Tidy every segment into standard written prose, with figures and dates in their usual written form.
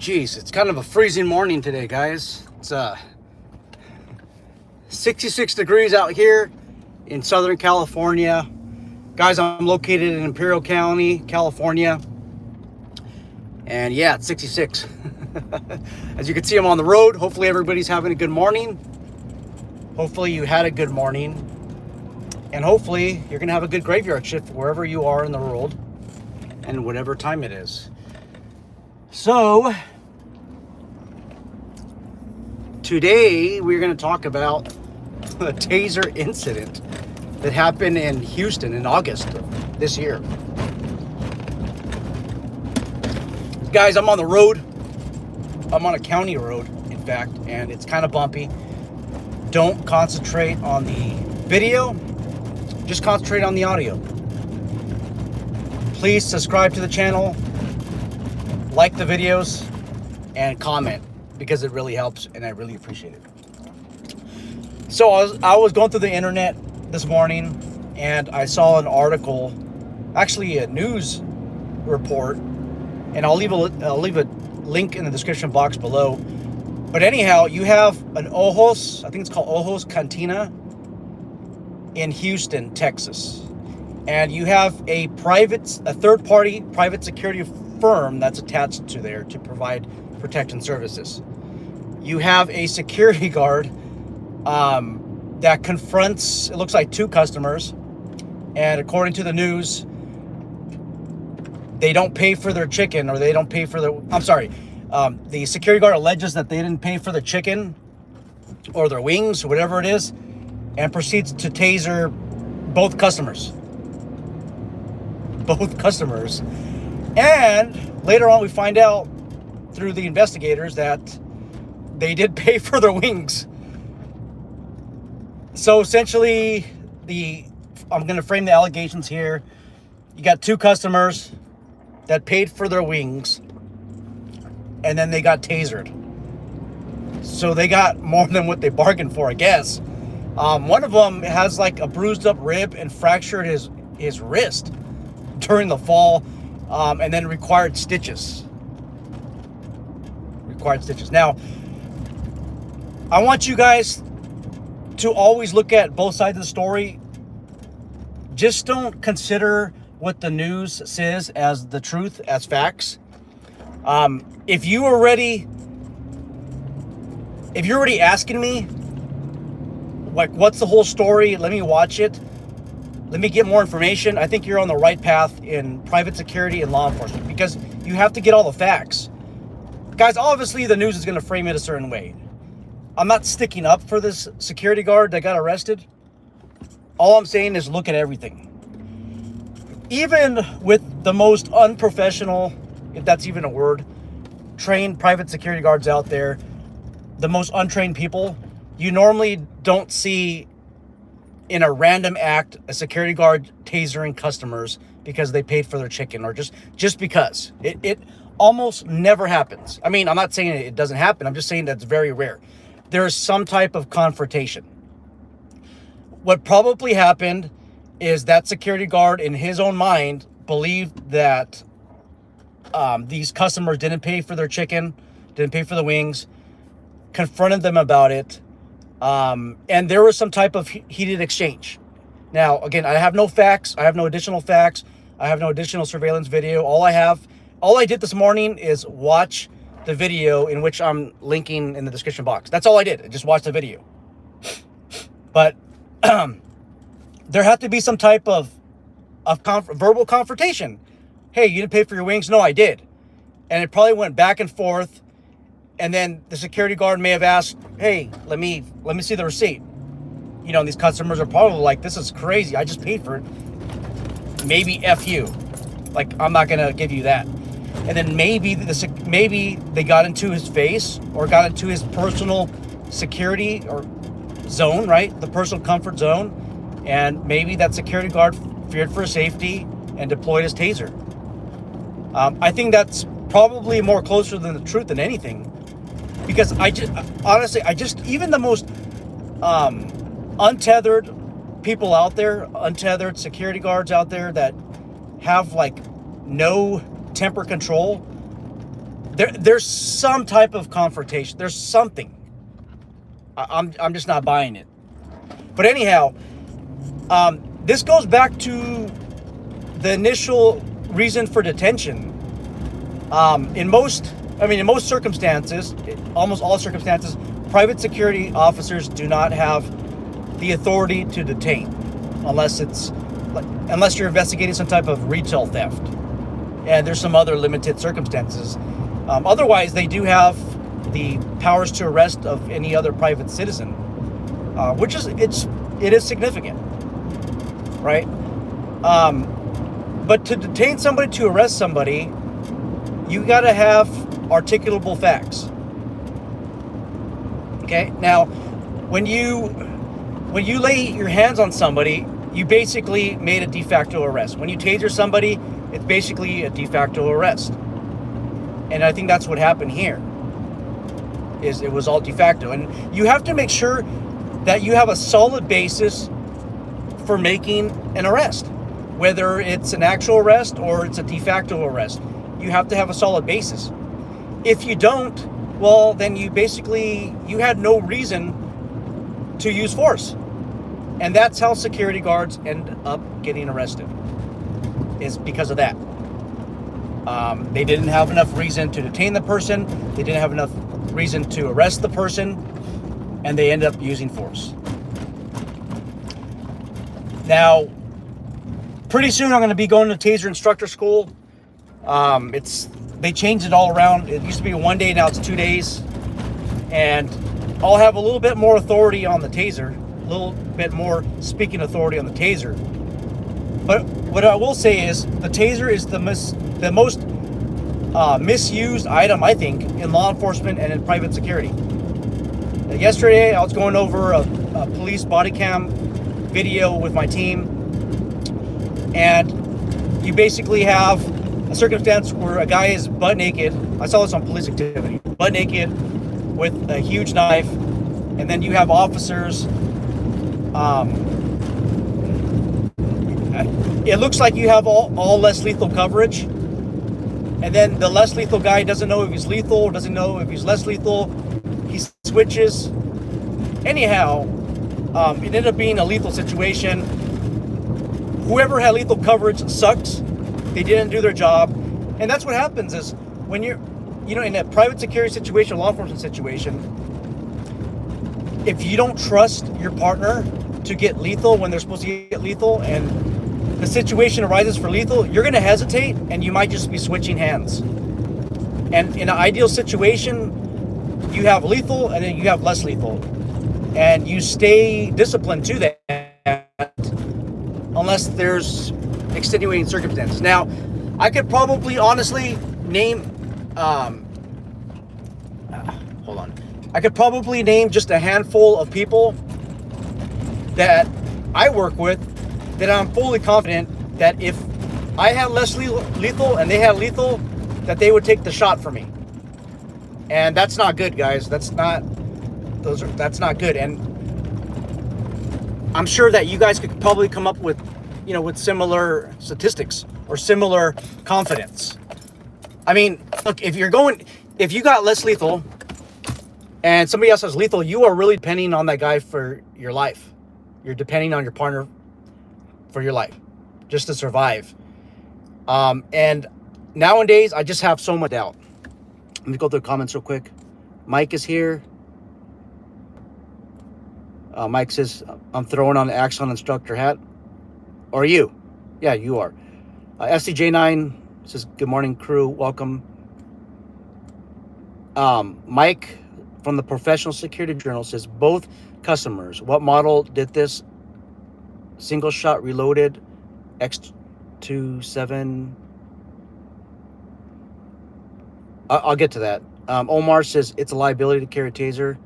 Geez, it's kind of a freezing morning today, guys. It's 66 degrees out here in Southern California. Guys, I'm located in Imperial County, California. And yeah, it's 66. As you can see, I'm on the road. Hopefully everybody's having a good morning. Hopefully you had a good morning. And hopefully you're going to have a good graveyard shift wherever you are in the world and whatever time it is. So, today we're going to talk about a taser incident that happened in Houston in August of this year. Guys, I'm on the road. I'm on a county road, in fact, and it's kind of bumpy. Don't concentrate on the video, just concentrate on the audio. Please subscribe to the channel, like the videos, and comment, because it really helps and I really appreciate it. So I was going through the internet this morning and I saw an article, actually a news report, and I'll leave a link in the description box below. But anyhow, you have an Ojos, I think it's called Ojos Cantina in Houston, Texas. And you have a third-party private security firm that's attached to there to provide protection services. You have a security guard that confronts, it looks like, two customers, and according to the news, they don't pay for their chicken, or they don't pay for the security guard alleges that they didn't pay for the chicken or their wings or whatever it is, and proceeds to taser both customers. And later on we find out through the investigators that they did pay for their wings. So essentially, I'm going to frame the allegations here. You got two customers that paid for their wings, and then they got tasered. So they got more than what they bargained for, I guess. One of them has like a bruised up rib and fractured his wrist during the fall, and then required stitches. Now, I want you guys to always look at both sides of the story. Just don't consider what the news says as the truth, as facts. If you're already asking me, like, what's the whole story? Let me watch it. Let me get more information. I think you're on the right path in private security and law enforcement, because you have to get all the facts. Guys, obviously the news is going to frame it a certain way. I'm not sticking up for this security guard that got arrested. All I'm saying is look at everything. Even with the most unprofessional, if that's even a word, trained private security guards out there, the most untrained people, you normally don't see in a random act a security guard tasering customers because they paid for their chicken, or just because. It almost never happens. I mean, I'm not saying it doesn't happen. I'm just saying that's very rare. There's some type of confrontation. What probably happened is that security guard, in his own mind, believed that these customers didn't pay for their chicken, didn't pay for the wings, confronted them about it, and there was some type of heated exchange. Now, again, I have no facts. I have no additional facts. I have no additional surveillance video. All I did this morning is watch the video, in which I'm linking in the description box. That's all I did. I just watched the video. But there had to be some type of verbal confrontation. Hey, you didn't pay for your wings? No, I did. And it probably went back and forth. And then the security guard may have asked, hey, let me see the receipt. You know, and these customers are probably like, this is crazy. I just paid for it. Maybe F you. Like, I'm not going to give you that. And then maybe they got into his face, or got into his personal security or zone, right? The personal comfort zone. And maybe that security guard feared for his safety and deployed his taser. I think that's probably more closer than the truth than anything. Because even the most untethered people out there, untethered security guards out there that have like no temper control, there's some type of confrontation. There's something. I'm just not buying it. But anyhow, this goes back to the initial reason for detention. In most circumstances, almost all circumstances, private security officers do not have the authority to detain unless you're investigating some type of retail theft. And there's some other limited circumstances. Otherwise, they do have the powers to arrest of any other private citizen, which it is significant, right? But to detain somebody, to arrest somebody, you got to have articulable facts. Okay. Now, when you lay your hands on somebody, you basically made a de facto arrest. When you taser somebody, it's basically a de facto arrest. And I think that's what happened here. It was all de facto. And you have to make sure that you have a solid basis for making an arrest, whether it's an actual arrest or it's a de facto arrest. You have to have a solid basis. If you don't, well, then you had no reason to use force. And that's how security guards end up getting arrested, is because of that. They didn't have enough reason to detain the person. They didn't have enough reason to arrest the person, and they end up using force. Now, pretty soon I'm going to be going to Taser instructor school. They changed it all around. It used to be 1 day, now it's 2 days. And I'll have a little bit more authority on the Taser, a little bit more speaking authority on the Taser. But what I will say is the Taser is the most misused item, I think, in law enforcement and in private security. Yesterday, I was going over a police body cam video with my team, and you basically have a circumstance where a guy is butt naked. I saw this on Police Activity. Butt naked with a huge knife, and then you have officers. It looks like you have all less lethal coverage, and then the less lethal guy doesn't know if he's lethal or doesn't know if he's less lethal. He switches. Anyhow, it ended up being a lethal situation. Whoever had lethal coverage sucks. They didn't do their job. And that's what happens is when you're, in a private security situation, law enforcement situation, if you don't trust your partner to get lethal when they're supposed to get lethal, and the situation arises for lethal, you're going to hesitate and you might just be switching hands. And in an ideal situation, you have lethal and then you have less lethal. And you stay disciplined to that unless there's extenuating circumstances. Now, I could probably honestly name, I could probably name just a handful of people that I work with that I'm fully confident that if I had less lethal and they had lethal, that they would take the shot for me. And that's not good, guys. That's not good. And I'm sure that you guys could probably come up with, with similar statistics or similar confidence. I mean, look, if you got less lethal and somebody else has lethal, you are really depending on that guy for your life. You're depending on your partner for your life just to survive. And nowadays, I just have so much doubt. Let me go through the comments real quick. Mike is here. Mike says, I'm throwing on the Axon instructor hat. Or you? Yeah, you are. FCJ9 says, good morning, crew. Welcome. Mike from the Professional Security Journal says, both customers. What model did this? Single shot reloaded X27. I'll get to that. Omar says, it's a liability to carry a taser.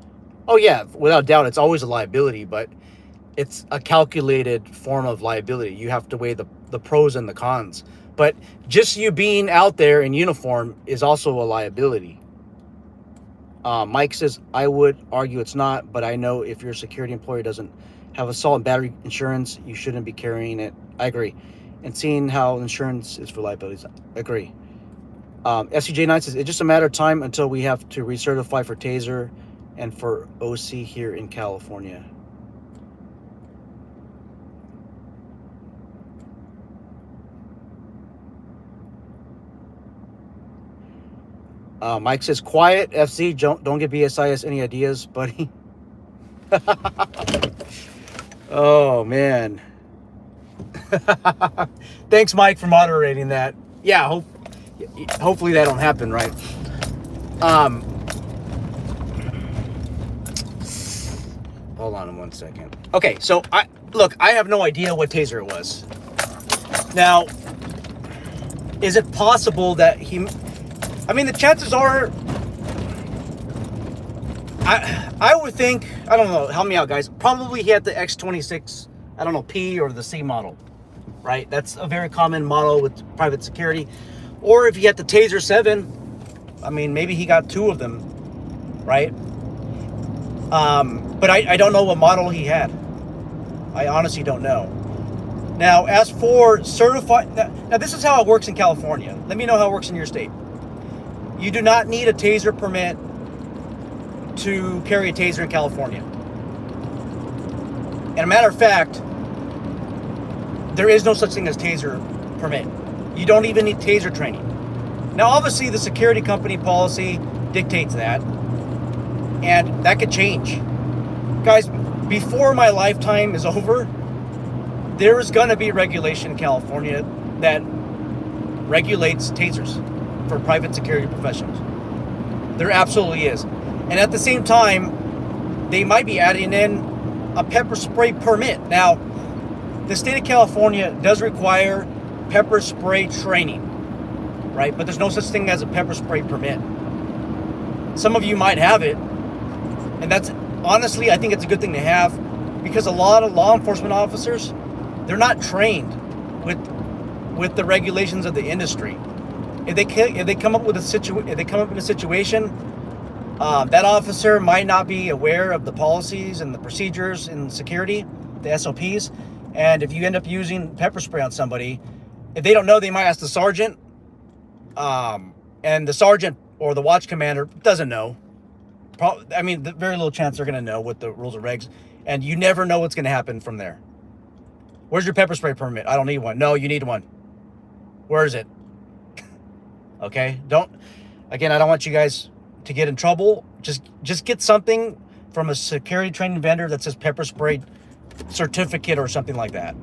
Oh, yeah, without doubt, it's always a liability, but it's a calculated form of liability. You have to weigh the pros and the cons. But just you being out there in uniform is also a liability. Mike says, I would argue it's not, but I know if your security employee doesn't have assault and battery insurance, you shouldn't be carrying it. I agree. And seeing how insurance is for liabilities, I agree. SCJ9 says, it's just a matter of time until we have to recertify for Taser and for OC here in California. Mike says, quiet, FC, don't get BSIS any ideas, buddy. Oh, man. Thanks, Mike, for moderating that. Yeah, hopefully that don't happen, right? Hold on 1 second. Okay, so I have no idea what Taser it was. Now, is it possible that the chances are, I would think, I don't know, help me out, guys. Probably he had the X26, I don't know, P or the C model, right? That's a very common model with private security. Or if he had the Taser 7, maybe he got 2 of them, right? But I don't know what model he had. I honestly don't know. Now, as for certified, now this is how it works in California. Let me know how it works in your state. You do not need a Taser permit to carry a Taser in California. And a matter of fact, there is no such thing as Taser permit. You don't even need Taser training. Now, obviously, the security company policy dictates that, and that could change. Guys, before my lifetime is over, there is going to be regulation in California that regulates Tasers for private security professionals. There absolutely is. And at the same time, they might be adding in a pepper spray permit. Now, the state of California does require pepper spray training, right? But there's no such thing as a pepper spray permit. Some of you might have it, and that's honestly, I think it's a good thing to have, because a lot of law enforcement officers, they're not trained with the regulations of the industry. If they come up in a situation, that officer might not be aware of the policies and the procedures in security, the SOPs, and if you end up using pepper spray on somebody, if they don't know, they might ask the sergeant, and the sergeant or the watch commander doesn't know. The very little chance they're going to know what the rules and regs, and you never know what's going to happen from there. Where's your pepper spray permit? I don't need one. No, you need one. Where is it? Okay, I don't want you guys to get in trouble. Just get something from a security training vendor that says pepper spray certificate or something like that.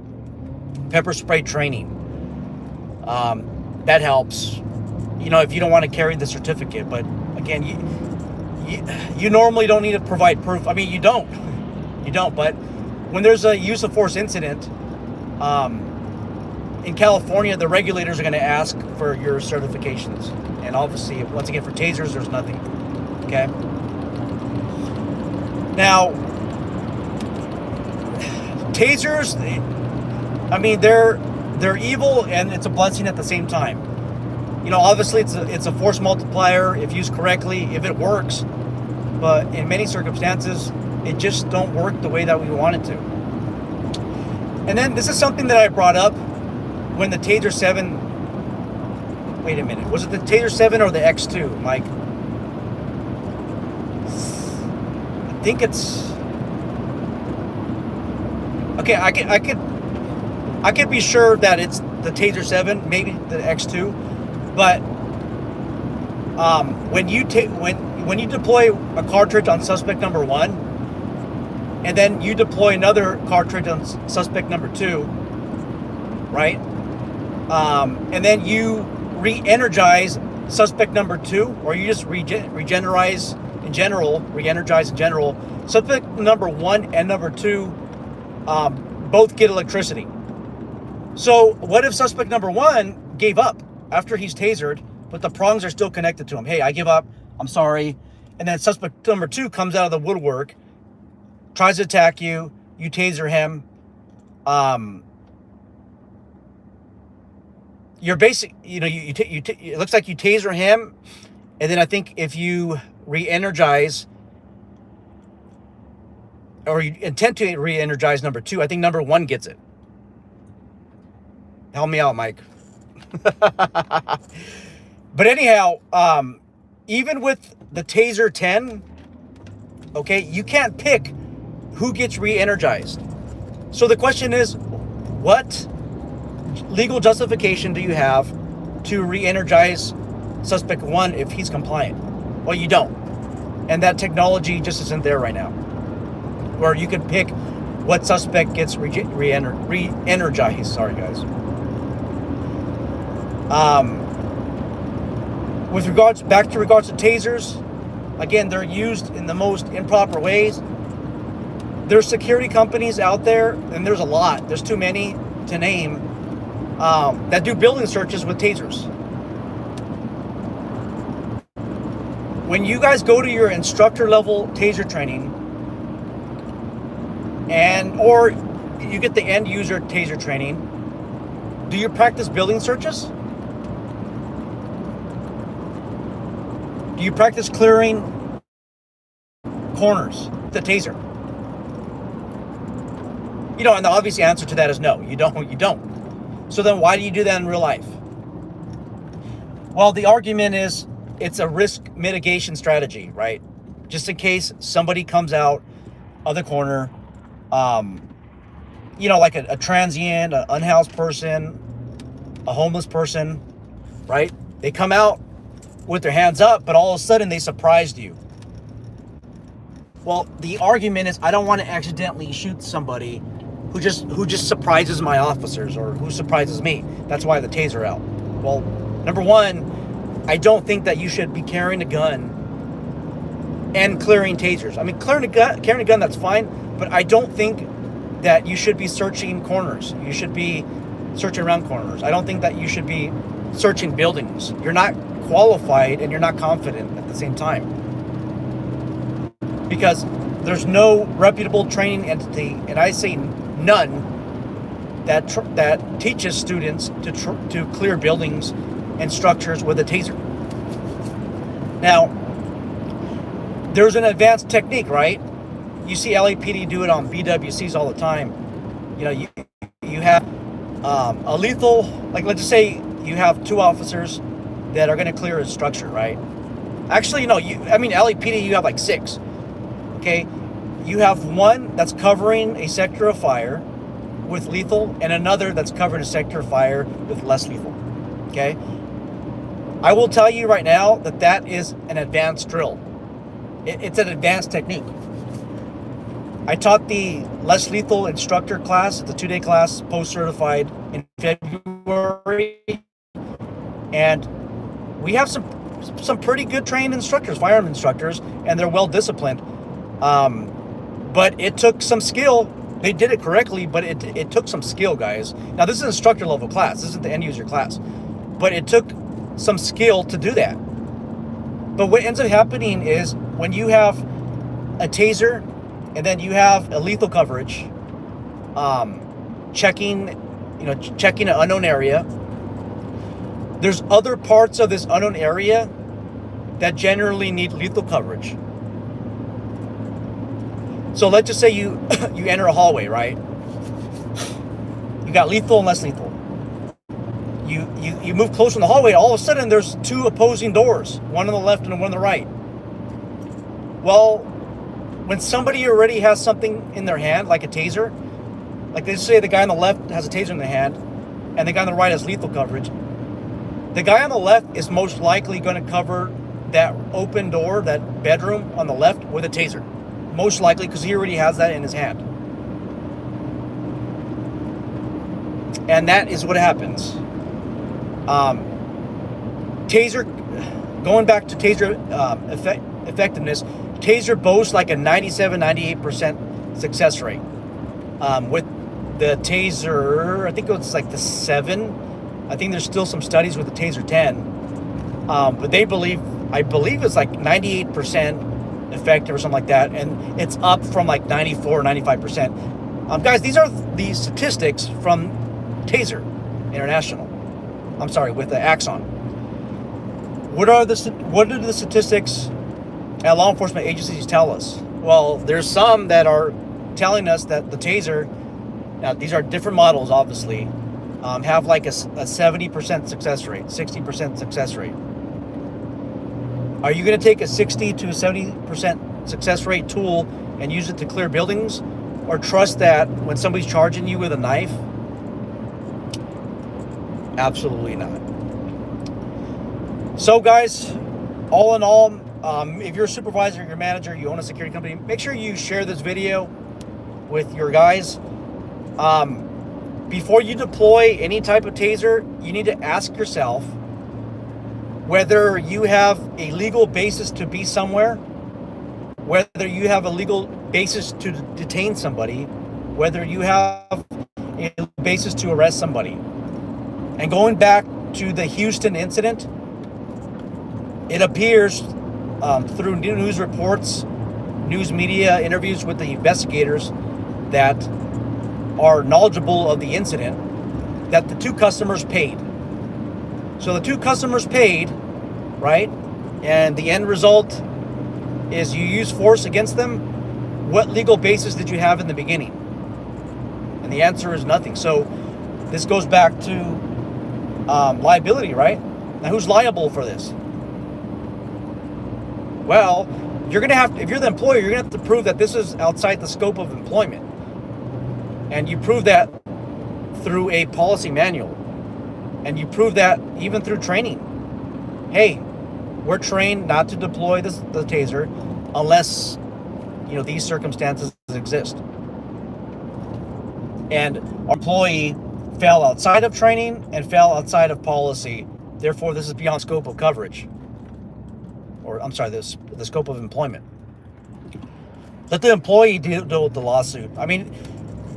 Pepper spray training. That helps. If you don't want to carry the certificate, but again, you normally don't need to provide proof. You don't, but when there's a use of force incident, in California, the regulators are going to ask for your certifications. And obviously, once again, for Tasers, there's nothing. Okay? Now, Tasers, they're evil and it's a blessing at the same time. Obviously, it's a force multiplier if used correctly, if it works. But in many circumstances, it just don't work the way that we want it to. And then this is something that I brought up when the Taser 7... Wait a minute. Was it the Taser 7 or the X2, Mike? I think it's... Okay, I could be sure that it's the Taser 7, maybe the X2. But when you deploy a cartridge on suspect number 1, and then you deploy another cartridge on suspect number 2, right? And then you re-energize suspect number 2, or you just re-energize in general. Suspect number 1 and number 2 both get electricity. So what if suspect number 1 gave up after he's tasered, but the prongs are still connected to him? Hey, I give up. I'm sorry. And then suspect number 2 comes out of the woodwork, tries to attack you. You taser him. You're basic. It looks like you taser him, and then I think if you re-energize, or you intend to re-energize number 2, I think number 1 gets it. Help me out, Mike. But anyhow, even with the Taser 10, okay, you can't pick who gets re-energized. So the question is, what legal justification do you have to re-energize suspect 1 if he's compliant? Well, you don't. And that technology just isn't there right now, where you could pick what suspect gets re-energized. Sorry, guys. With regards to tasers, again, they're used in the most improper ways. There's security companies out there, and there's a lot. There's too many to name, that do building searches with tasers. When you guys go to your instructor level taser training, or you get the end user taser training, do you practice building searches? Do you practice clearing corners with the taser? And the obvious answer to that is no, you don't. So then why do you do that in real life? Well, the argument is it's a risk mitigation strategy, right? Just in case somebody comes out of the corner, like a transient, an unhoused person, a homeless person, right? They come out with their hands up, but all of a sudden they surprised you. Well, the argument is I don't want to accidentally shoot somebody who just surprises my officers or who surprises me. That's why the taser out. Well, number one, I don't think that you should be carrying a gun and clearing tasers. I mean, carrying a gun, that's fine, but I don't think that you should be searching corners. You should be searching around corners. I don't think that you should be searching buildings. You're not qualified and you're not confident at the same time, because there's no reputable training entity, and I say none, that teaches students to clear buildings and structures with a taser. Now, there's an advanced technique, right? You see LAPD do it on BWCs all the time. You have a lethal, like let's just say you have 2 officers that are going to clear a structure, right? Actually, LAPD, you have like 6. Okay, you have one that's covering a sector of fire with lethal, and another that's covering a sector of fire with less lethal. Okay, I will tell you right now that is an advanced drill. It's an advanced technique. I taught the less lethal instructor class, it's a 2-day class, post-certified in February, and we have some pretty good trained instructors, firearm instructors, and they're well disciplined. But it took some skill. They did it correctly, but it took some skill, guys. Now, this is an instructor level class. This isn't the end user class. But it took some skill to do that. But what ends up happening is when you have a taser and then you have a lethal coverage, checking an unknown area, there's other parts of this unknown area that generally need lethal coverage. So let's just say you enter a hallway, right? You got lethal and less lethal. You move closer in the hallway, all of a sudden there's 2 opposing doors, one on the left and one on the right. Well, when somebody already has something in their hand, like a taser, like they say the guy on the left has a taser in their hand, and the guy on the right has lethal coverage, the guy on the left is most likely going to cover that open door, that bedroom on the left, with a taser. Most likely, because he already has that in his hand. And that is what happens. Taser, going back to taser effectiveness, taser boasts like a 97-98% success rate. With the taser, I think it's like the 7. I think there's still some studies with the taser 10. But I believe it's like 98% effective or something like that, and it's up from like 94-95%. Guys, these are the statistics from Taser International. I'm sorry, with the Axon. What do the statistics at law enforcement agencies tell us? Well, there's some that are telling us that the Taser, now these are different models obviously, have like a 70% success rate, 60% success rate. Are you going to take a 60 to 70% success rate tool and use it to clear buildings, or trust that when somebody's charging you with a knife? Absolutely not. So guys, all in all, if you're a supervisor, your manager, you own a security company, make sure you share this video with your guys. Before you deploy any type of taser, you need to ask yourself whether you have a legal basis to be somewhere, whether you have a legal basis to detain somebody, whether you have a basis to arrest somebody. And going back to the Houston incident, it appears through news reports, news media, interviews with the investigators that are knowledgeable of the incident, that the two customers paid. So the two customers paid, right? And the end result is you use force against them. What legal basis did you have in the beginning? And the answer is nothing. So this goes back to liability, right? Now, who's liable for this? Well, you're going to have to, if you're the employer, you're going to have to prove that this is outside the scope of employment. And you prove that through a policy manual. And you prove that even through training. Hey, we're trained not to deploy the taser unless, these circumstances exist. And our employee fell outside of training and fell outside of policy. Therefore, this is beyond scope of coverage. Or, I'm sorry, the scope of employment. Let the employee deal with the lawsuit. I mean,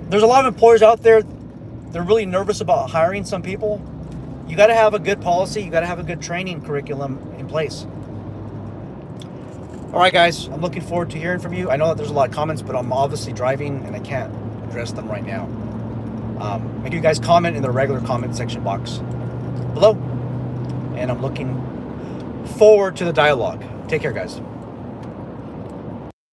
there's a lot of employers out there, they're really nervous about hiring some people. You got to have a good policy. You got to have a good training curriculum in place. All right, guys, I'm looking forward to hearing from you. I know that there's a lot of comments, but I'm obviously driving and I can't address them right now. Make you guys comment in the regular comment section box below. And I'm looking forward to the dialogue. Take care, guys.